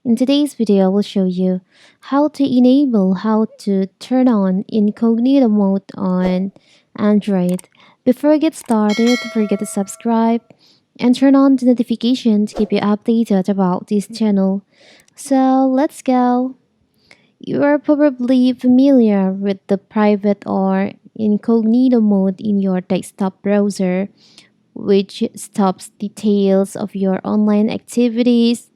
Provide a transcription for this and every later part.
In today's video, I will show you how to turn on incognito mode on Android. Before we get started, don't forget to subscribe and turn on the notification to keep you updated about this channel. So let's go. You are probably familiar with the private or incognito mode in your desktop browser, which stops details of your online activities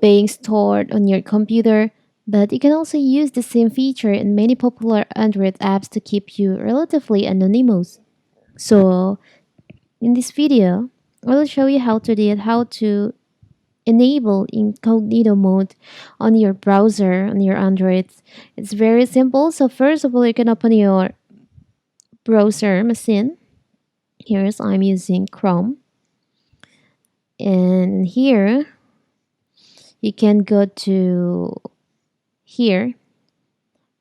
being stored on your computer, but you can also use the same feature in many popular Android apps to keep you relatively anonymous. So, in this video, I will show you how to enable incognito mode on your browser on your Android. It's very simple. So first of all, you can open your browser machine. Here's I'm using Chrome, and here you can go to here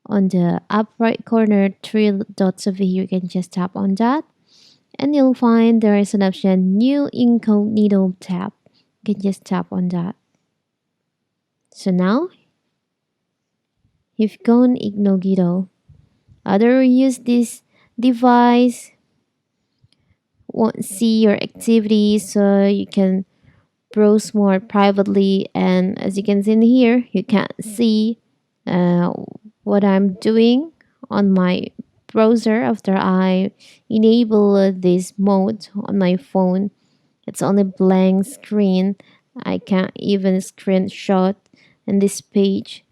on the up right corner, three dots over here. You can just tap on that, and you'll find there is an option New Incognito tab. You can just tap on that. So now you've gone incognito. Other use this device won't see your activities, so you can browse more privately. And as you can see in here, you can't see what I'm doing on my browser after I enable this mode on my phone. It's only blank screen. I can't even screenshot in this page,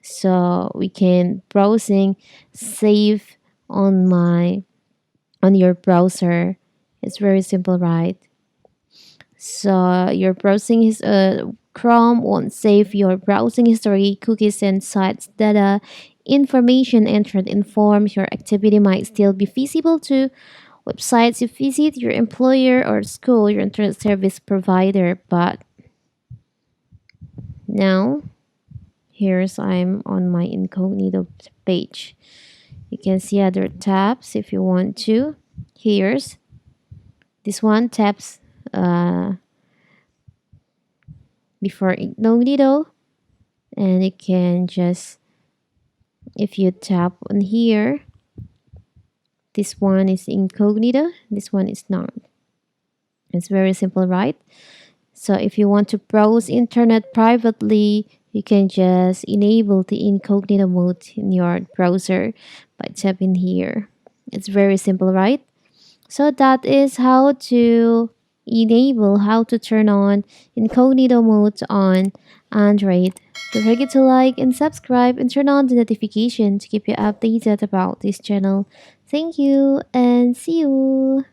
so we can browsing save on your browser. It's very simple, right? So your browsing is Chrome won't save your browsing history, cookies, and sites data. Information entered informs your activity might still be visible to websites you visit, your employer or school, your internet service provider. But now, here's I'm on my incognito page. You can see other tabs if you want to. Here's this one taps before incognito, and you can just, if you tap on here, this one is incognito, this one is not. It's very simple, right? So if you want to browse internet privately, you can just enable the incognito mode in your browser by tapping here. It's very simple, right? So that is how to how to turn on incognito mode on Android. Don't forget to like and subscribe and turn on the notification to keep you updated about this channel. Thank you and see you.